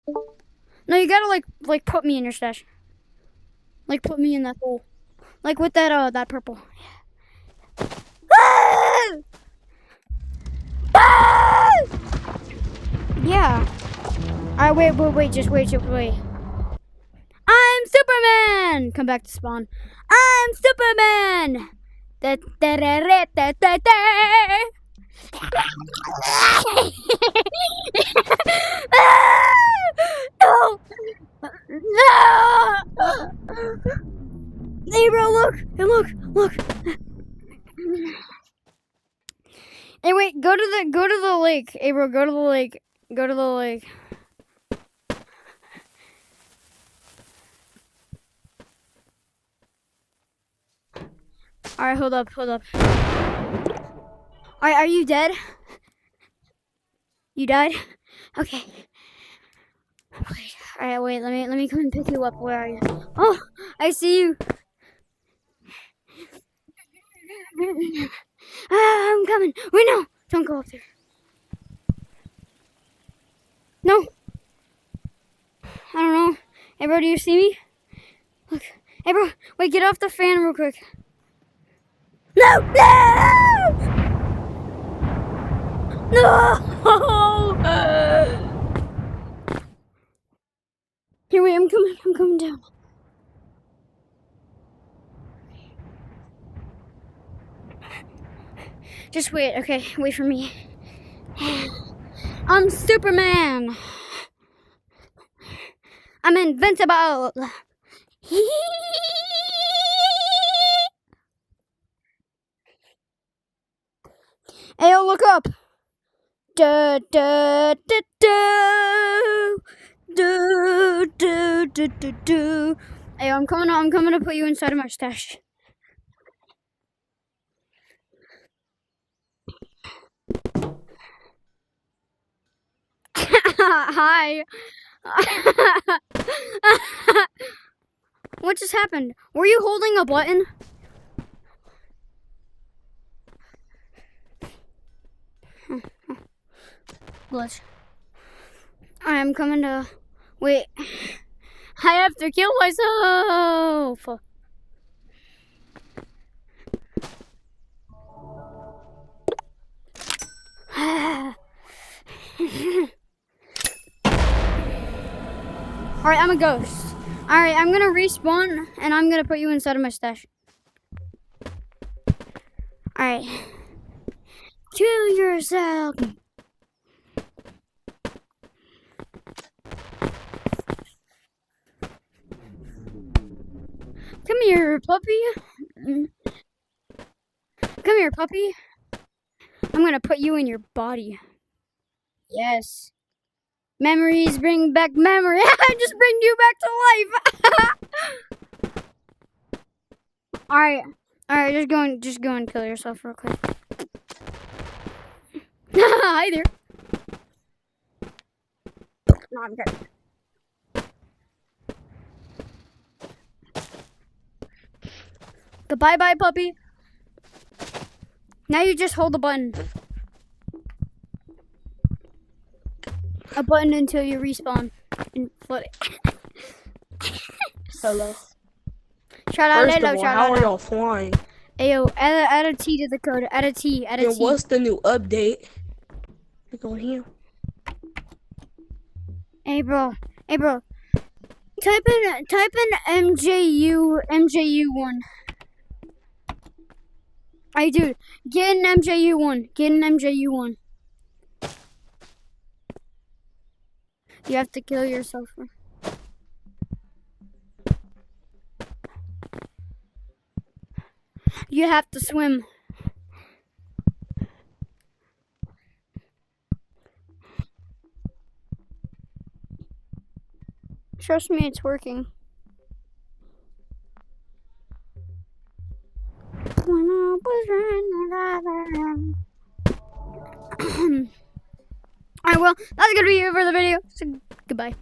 No, you gotta like put me in your stash. Like put me in that hole. Like with that purple. Ah! Ah! Yeah. Alright, wait, just wait. I'm Superman! Come back to spawn. I'm Superman! Da, da, da, da, da, da, da. No! No! Hey, bro, look! Hey, look! Hey, wait, go to the lake. Hey, bro, go to the lake. Go to the lake. Alright, hold up. Alright, are you dead? You died? Okay. Wait. Alright, wait, let me come and pick you up. Where are you? Oh, I see you. I'm coming. Wait, no. Don't go up there. No. I don't know. Hey, bro, do you see me? Look. Hey, bro, wait, get off the fan real quick. No! No! Here, wait, I'm coming down. Just wait, okay, wait for me. I'm Superman. I'm invincible. Hey, yo, look up. Da da da da do do do do do. Hey, I'm coming to put you inside of my stash. Hi. What just happened? Were you holding a button? Glitch. I'm coming to... Wait. I have to kill myself! Alright, I'm a ghost. Alright, I'm gonna respawn and I'm gonna put you inside of my stash. Alright. Kill yourself! Come here, puppy. Come here, puppy. I'm gonna put you in your body. Yes. Memories bring back memory. I just bring you back to life. Alright, just go and kill yourself real quick. Hi there. No, I'm good. Goodbye, bye, puppy. Now you just hold the button. A button until you respawn and flip it. Hello. Shout out, First of all, how are y'all flying? Ayo, add a T to the code. Add a T. And what's the new update? Click on here. Hey bro. Type in MJU1. Hey dude, get an MJU1. You have to kill yourself. You have to swim. Trust me, it's working. When I was running Alright, well, that's gonna be it for the video. So, goodbye.